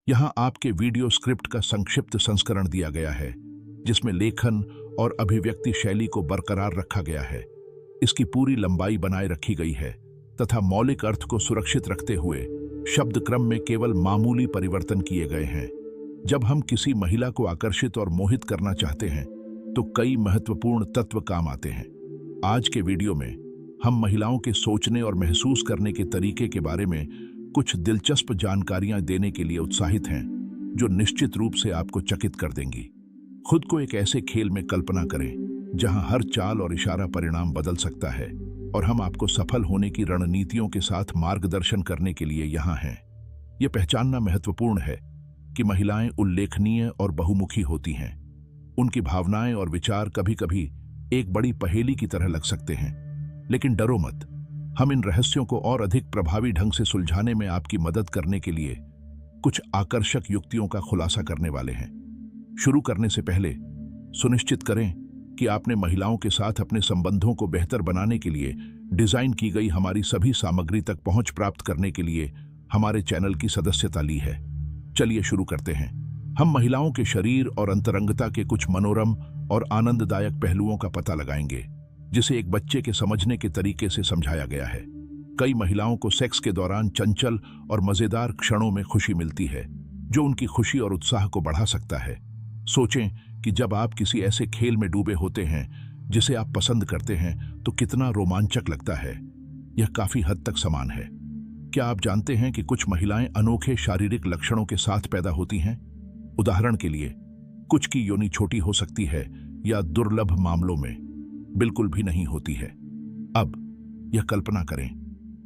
यहाँ आपके video script का संक्षिप्त संस्करण दिया गया है, जिसमें लेखन और अभिव्यक्ति शैली को बरकरार रखा गया है। इसकी पूरी लंबाई बनाए रखी गई है तथा मौलिक अर्थ को सुरक्षित रखते हुए शब्द क्रम में केवल मामूली परिवर्तन किए गए हैं। जब हम किसी महिला को आकर्षित और मोहित करना चाहते हैं तो कई महत्वपूर्ण तत्व काम आते हैं। आज के वीडियो में हम महिलाओं के सोचने और महसूस करने के तरीके के बारे में कुछ दिलचस्प जानकारियां देने के लिए उत्साहित हैं, जो निश्चित रूप से आपको चकित कर देंगी। खुद को एक ऐसे खेल में कल्पना करें जहां हर चाल और इशारा परिणाम बदल सकता है, और हम आपको सफल होने की रणनीतियों के साथ मार्गदर्शन करने के लिए यहाँ हैं। यह पहचानना महत्वपूर्ण है कि महिलाएं उल्लेखनीय और बहुमुखी होती हैं। उनकी भावनाएं और विचार कभी कभी एक बड़ी पहेली की तरह लग सकते हैं, लेकिन डरो मत। हम इन रहस्यों को और अधिक प्रभावी ढंग से सुलझाने में आपकी मदद करने के लिए कुछ आकर्षक युक्तियों का खुलासा करने वाले हैं। शुरू करने से पहले सुनिश्चित करें कि आपने महिलाओं के साथ अपने संबंधों को बेहतर बनाने के लिए डिजाइन की गई हमारी सभी सामग्री तक पहुंच प्राप्त करने के लिए हमारे चैनल की सदस्यता ली है। चलिए शुरू करते हैं। हम महिलाओं के शरीर और अंतरंगता के कुछ मनोरम और आनंददायक पहलुओं का पता लगाएंगे, जिसे एक बच्चे के समझने के तरीके से समझाया गया है। कई महिलाओं को सेक्स के दौरान चंचल और मजेदार क्षणों में खुशी मिलती है, जो उनकी खुशी और उत्साह को बढ़ा सकता है। सोचें कि जब आप किसी ऐसे खेल में डूबे होते हैं जिसे आप पसंद करते हैं तो कितना रोमांचक लगता है। यह काफी हद तक समान है। क्या आप जानते हैं कि कुछ महिलाएं अनोखे शारीरिक लक्षणों के साथ पैदा होती हैं? उदाहरण के लिए, कुछ की योनि छोटी हो सकती है या दुर्लभ मामलों में बिल्कुल भी नहीं होती है। अब यह कल्पना करें,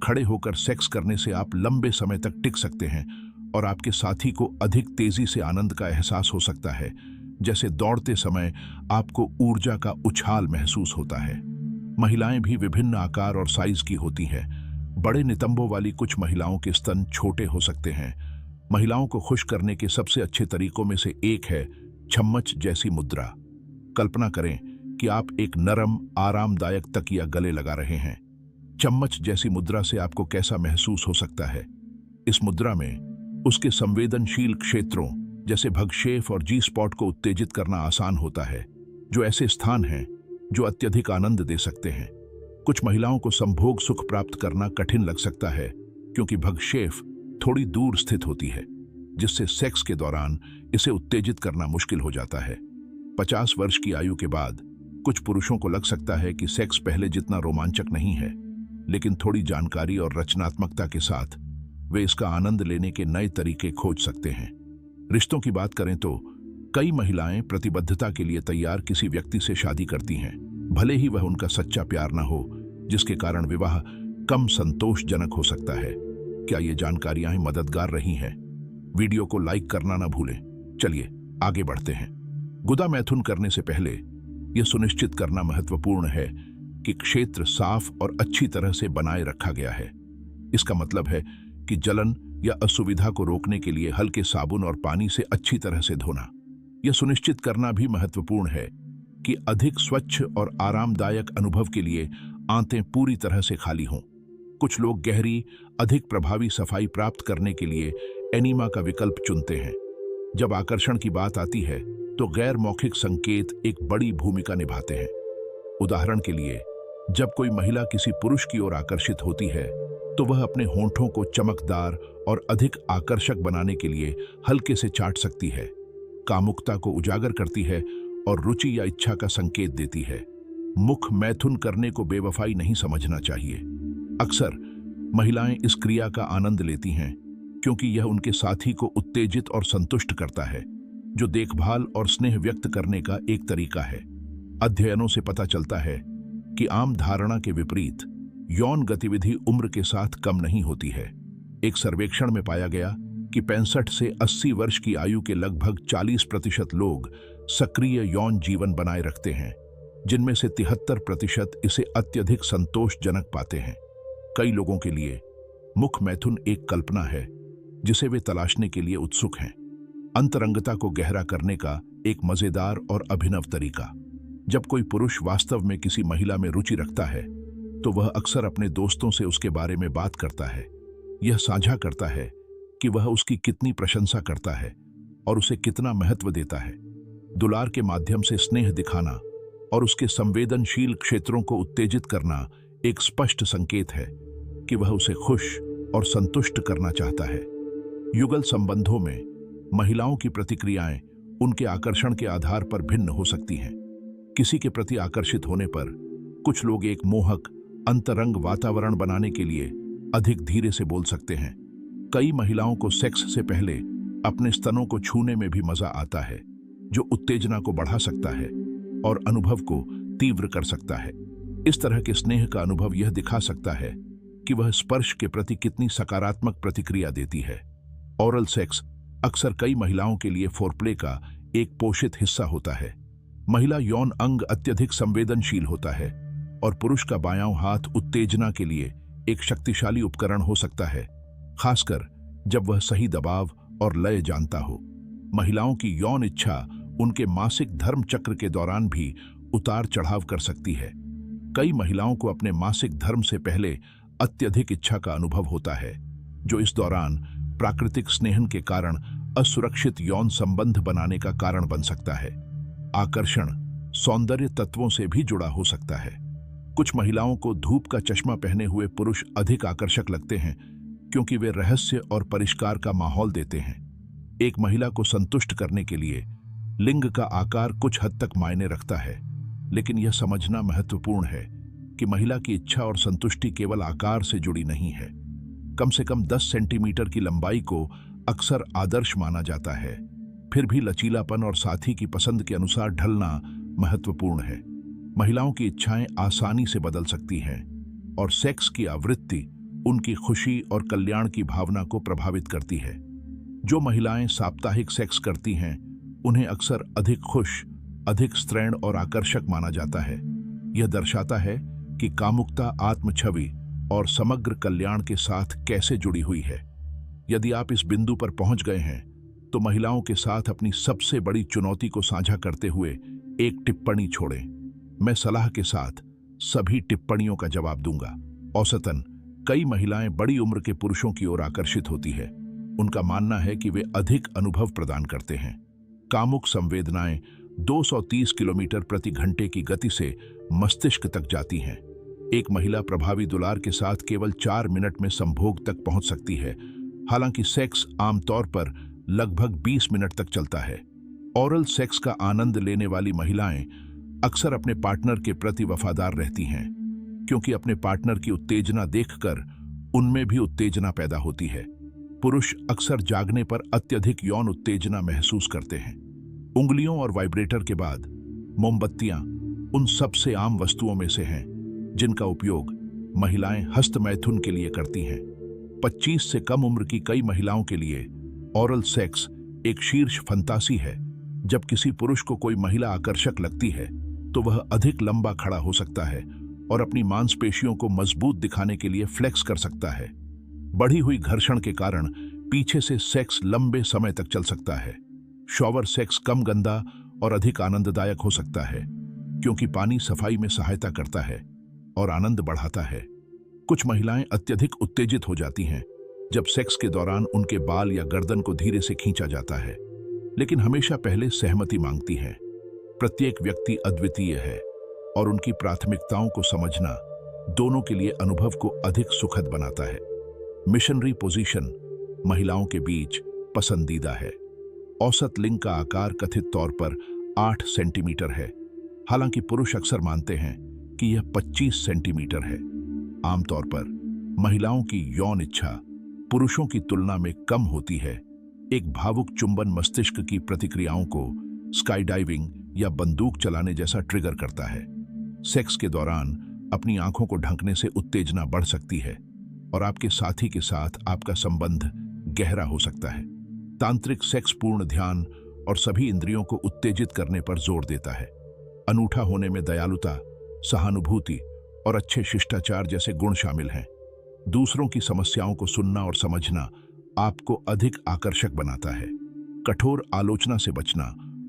खड़े होकर सेक्स करने से आप लंबे समय तक टिक सकते हैं और आपके साथी को अधिक तेजी से आनंद का एहसास हो सकता है, जैसे दौड़ते समय आपको ऊर्जा का उछाल महसूस होता है। महिलाएं भी विभिन्न आकार और साइज की होती हैं। बड़े नितंबों वाली कुछ महिलाओं के स्तन छोटे हो सकते हैं। महिलाओं को खुश करने के सबसे अच्छे तरीकों में से एक है चम्मच जैसी मुद्रा। कल्पना करें कि आप एक नरम, आरामदायक तकिया गले लगा रहे हैं। चम्मच जैसी मुद्रा से आपको कैसा महसूस हो सकता है? इस मुद्रा में उसके संवेदनशील क्षेत्रों जैसे भगशेफ और जी स्पॉट को उत्तेजित करना आसान होता है, जो ऐसे स्थान हैं जो अत्यधिक आनंद दे सकते हैं। कुछ महिलाओं को संभोग सुख प्राप्त करना कठिन लग सकता है, क्योंकि भगशेफ थोड़ी दूर स्थित होती है, जिससे सेक्स के दौरान इसे उत्तेजित करना मुश्किल हो जाता है। 50 वर्ष की आयु के बाद कुछ पुरुषों को लग सकता है कि सेक्स पहले जितना रोमांचक नहीं है, लेकिन थोड़ी जानकारी और रचनात्मकता के साथ वे इसका आनंद लेने के नए तरीके खोज सकते हैं। रिश्तों की बात करें तो कई महिलाएं प्रतिबद्धता के लिए तैयार किसी व्यक्ति से शादी करती हैं, भले ही वह उनका सच्चा प्यार न हो, जिसके कारण विवाह कम संतोषजनक हो सकता है। क्या ये जानकारियां मददगार रही हैं? वीडियो को लाइक करना ना भूलें। चलिए आगे बढ़ते हैं। गुदा मैथुन करने से पहले यह सुनिश्चित करना महत्वपूर्ण है कि क्षेत्र साफ और अच्छी तरह से बनाए रखा गया है। इसका मतलब है कि जलन या असुविधा को रोकने के लिए हल्के साबुन और पानी से अच्छी तरह से धोना। यह सुनिश्चित करना भी महत्वपूर्ण है कि अधिक स्वच्छ और आरामदायक अनुभव के लिए आंतें पूरी तरह से खाली हों। कुछ लोग गहरी, अधिक प्रभावी सफाई प्राप्त करने के लिए एनीमा का विकल्प चुनते हैं। जब आकर्षण की बात आती है तो गैर मौखिक संकेत एक बड़ी भूमिका निभाते हैं। उदाहरण के लिए, जब कोई महिला किसी पुरुष की ओर आकर्षित होती है तो वह अपने होंठों को चमकदार और अधिक आकर्षक बनाने के लिए हल्के से चाट सकती है, कामुकता को उजागर करती है और रुचि या इच्छा का संकेत देती है। मुख मैथुन करने को बेवफाई नहीं समझना चाहिए। अक्सर महिलाएं इस क्रिया का आनंद लेती हैं क्योंकि यह उनके साथी को उत्तेजित और संतुष्ट करता है, जो देखभाल और स्नेह व्यक्त करने का एक तरीका है। अध्ययनों से पता चलता है कि आम धारणा के विपरीत यौन गतिविधि उम्र के साथ कम नहीं होती है। एक सर्वेक्षण में पाया गया कि 65 से 80 वर्ष की आयु के लगभग 40% लोग सक्रिय यौन जीवन बनाए रखते हैं, जिनमें से 73% इसे अत्यधिक संतोषजनक पाते हैं। कई लोगों के लिए मुख मैथुन एक कल्पना है जिसे वे तलाशने के लिए उत्सुक हैं। अंतरंगता को गहरा करने का एक मजेदार और अभिनव तरीका। जब कोई पुरुष वास्तव में किसी महिला में रुचि रखता है तो वह अक्सर अपने दोस्तों से उसके बारे में बात करता है। यह साझा करता है कि वह उसकी कितनी प्रशंसा करता है और उसे कितना महत्व देता है। दुलार के माध्यम से स्नेह दिखाना और उसके संवेदनशील क्षेत्रों को उत्तेजित करना एक स्पष्ट संकेत है कि वह उसे खुश और संतुष्ट करना चाहता है। युगल संबंधों में महिलाओं की प्रतिक्रियाएं उनके आकर्षण के आधार पर भिन्न हो सकती हैं। किसी के प्रति आकर्षित होने पर कुछ लोग एक मोहक अंतरंग वातावरण बनाने के लिए अधिक धीरे से बोल सकते हैं। कई महिलाओं को सेक्स से पहले अपने स्तनों को छूने में भी मजा आता है, जो उत्तेजना को बढ़ा सकता है और अनुभव को तीव्र कर सकता है। इस तरह के स्नेह का अनुभव यह दिखा सकता है कि वह स्पर्श के प्रति कितनी सकारात्मक प्रतिक्रिया देती है। ओरल सेक्स अक्सर कई महिलाओं के लिए फोरप्ले का एक पोषित हिस्सा होता है। महिला यौन अंग अत्यधिक संवेदनशील होता है और पुरुष का बायां हाथ उत्तेजना के लिए एक शक्तिशाली उपकरण हो सकता है, खासकर जब वह सही दबाव और लय जानता हो। महिलाओं की यौन इच्छा उनके मासिक धर्म चक्र के दौरान भी उतार चढ़ाव कर सकती है। कई महिलाओं को अपने मासिक धर्म से पहले अत्यधिक इच्छा का अनुभव होता है, जो इस दौरान प्राकृतिक स्नेहन के कारण असुरक्षित यौन संबंध बनाने का कारण बन सकता है। आकर्षण सौंदर्य तत्वों से भी जुड़ा हो सकता है। कुछ महिलाओं को धूप का चश्मा पहने हुए पुरुष अधिक आकर्षक लगते हैं क्योंकि वे रहस्य और परिष्कार का माहौल देते हैं। एक महिला को संतुष्ट करने के लिए लिंग का आकार कुछ हद तक मायने रखता है, लेकिन यह समझना महत्वपूर्ण है कि महिला की इच्छा और संतुष्टि केवल आकार से जुड़ी नहीं है। कम से कम 10 सेंटीमीटर की लंबाई को अक्सर आदर्श माना जाता है, फिर भी लचीलापन और साथी की पसंद के अनुसार ढलना महत्वपूर्ण है। महिलाओं की इच्छाएं आसानी से बदल सकती हैं और सेक्स की आवृत्ति उनकी खुशी और कल्याण की भावना को प्रभावित करती है। जो महिलाएं साप्ताहिक सेक्स करती हैं, उन्हें अक्सर अधिक खुश, अधिक स्त्रैण और आकर्षक माना जाता है। यह दर्शाता है कि कामुकता आत्मछवि और समग्र कल्याण के साथ कैसे जुड़ी हुई है। यदि आप इस बिंदु पर पहुंच गए हैं, तो महिलाओं के साथ अपनी सबसे बड़ी चुनौती को साझा करते हुए एक टिप्पणी छोड़ें। मैं सलाह के साथ सभी टिप्पणियों का जवाब दूंगा। औसतन कई महिलाएं बड़ी उम्र के पुरुषों की ओर आकर्षित होती है। उनका मानना है कि वे अधिक अनुभव प्रदान करते हैं। कामुक संवेदनाएं 230 किलोमीटर प्रति घंटे की गति से मस्तिष्क तक जाती हैं। एक महिला प्रभावी दुलार के साथ केवल 4 मिनट में संभोग तक पहुंच सकती है, हालांकि सेक्स आमतौर पर लगभग 20 मिनट तक चलता है। ओरल सेक्स का आनंद लेने वाली महिलाएं अक्सर अपने पार्टनर के प्रति वफादार रहती हैं, क्योंकि अपने पार्टनर की उत्तेजना देखकर उनमें भी उत्तेजना पैदा होती है। पुरुष अक्सर जागने पर अत्यधिक यौन उत्तेजना महसूस करते हैं। उंगलियों और वाइब्रेटर के बाद मोमबत्तियां उन सबसे आम वस्तुओं में से हैं जिनका उपयोग महिलाएं हस्तमैथुन के लिए करती हैं। 25 से कम उम्र की कई महिलाओं के लिए ओरल सेक्स एक शीर्ष फंतासी है। जब किसी पुरुष को कोई महिला आकर्षक लगती है, तो वह अधिक लंबा खड़ा हो सकता है और अपनी मांसपेशियों को मजबूत दिखाने के लिए फ्लेक्स कर सकता है। बढ़ी हुई घर्षण के कारण पीछे से सेक्स लंबे समय तक चल सकता है। शॉवर सेक्स कम गंदा और अधिक आनंददायक हो सकता है, क्योंकि पानी सफाई में सहायता करता है और आनंद बढ़ाता है। कुछ महिलाएं अत्यधिक उत्तेजित हो जाती हैं जब सेक्स के दौरान उनके बाल या गर्दन को धीरे से खींचा जाता है, लेकिन हमेशा पहले सहमति मांगती हैं। प्रत्येक व्यक्ति अद्वितीय है और उनकी प्राथमिकताओं को समझना दोनों के लिए अनुभव को अधिक सुखद बनाता है। मिशनरी पोजीशन महिलाओं के बीच पसंदीदा है। औसत लिंग का आकार कथित तौर पर 8 सेंटीमीटर है, हालांकि पुरुष अक्सर मानते हैं कि यह 25 सेंटीमीटर है। आमतौर पर महिलाओं की यौन इच्छा पुरुषों की तुलना में कम होती है। एक भावुक चुंबन मस्तिष्क की प्रतिक्रियाओं को स्काई डाइविंग या बंदूक चलाने जैसा ट्रिगर करता है। सेक्स के दौरान अपनी आंखों को ढंकने से उत्तेजना बढ़ सकती है और आपके साथी के साथ आपका संबंध गहरा हो सकता है। तांत्रिक सेक्स पूर्ण ध्यान और सभी इंद्रियों को उत्तेजित करने पर जोर देता है। अनूठा होने में दयालुता, सहानुभूति और अच्छे शिष्टाचार जैसे गुण शामिल हैं। दूसरों की समस्याओं को सुनना और समझना आपको अधिक आकर्षक बनाता है। कठोर आलोचना से बचना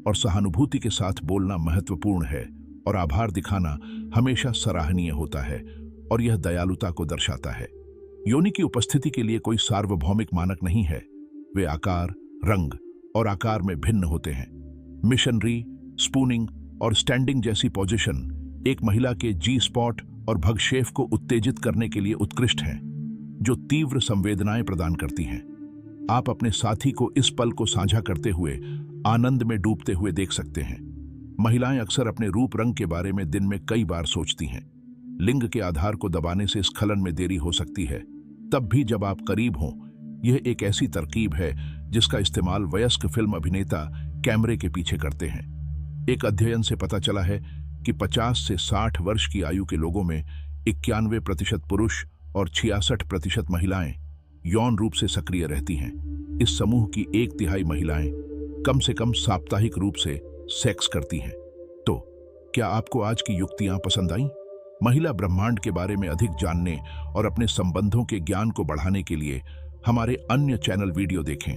और सहानुभूति के साथ बोलना महत्वपूर्ण है, और आभार दिखाना हमेशा सराहनीय होता है और यह दयालुता को दर्शाता है। योनि की उपस्थिति के लिए कोई सार्वभौमिक मानक नहीं है, वे आकार, रंग और आकार में भिन्न होते हैं। मिशनरी, स्पूनिंग और स्टैंडिंग जैसी पोजीशन एक महिला के जी स्पॉट और भगशेफ को उत्तेजित करने के लिए उत्कृष्ट हैं, जो तीव्र संवेदनाएं प्रदान करती हैं। आप अपने साथी को इस पल को साझा करते हुए आनंद में डूबते हुए देख सकते हैं। महिलाएं अक्सर अपने रूप रंग के बारे में दिन में कई बार सोचती हैं। लिंग के आधार को दबाने से स्खलन में देरी हो सकती है, तब भी जब आप करीब हों। यह एक ऐसी तरकीब है जिसका इस्तेमाल वयस्क फिल्म अभिनेता कैमरे के पीछे करते हैं। एक अध्ययन से पता चला है कि 50 से 60 वर्ष की आयु के लोगों में 91% पुरुष और 66% महिलाएं यौन रूप से सक्रिय रहती हैं। इस समूह की 1/3 महिलाएं कम से कम साप्ताहिक रूप से सेक्स करती हैं। तो क्या आपको आज की युक्तियां पसंद आईं? महिला ब्रह्मांड के बारे में अधिक जानने और अपने संबंधों के ज्ञान को बढ़ाने के लिए हमारे अन्य चैनल वीडियो देखें।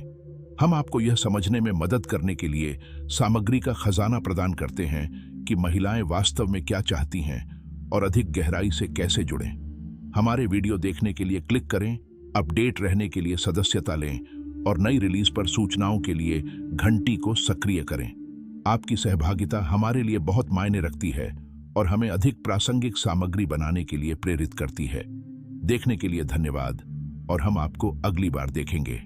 हम आपको यह समझने में मदद करने के लिए सामग्री का खजाना प्रदान करते हैं कि महिलाएं वास्तव में क्या चाहती हैं और अधिक गहराई से कैसे जुड़ें। हमारे वीडियो देखने के लिए क्लिक करें, अपडेट रहने के लिए सदस्यता लें और नई रिलीज पर सूचनाओं के लिए घंटी को सक्रिय करें। आपकी सहभागिता हमारे लिए बहुत मायने रखती है और हमें अधिक प्रासंगिक सामग्री बनाने के लिए प्रेरित करती है। देखने के लिए धन्यवाद और हम आपको अगली बार देखेंगे।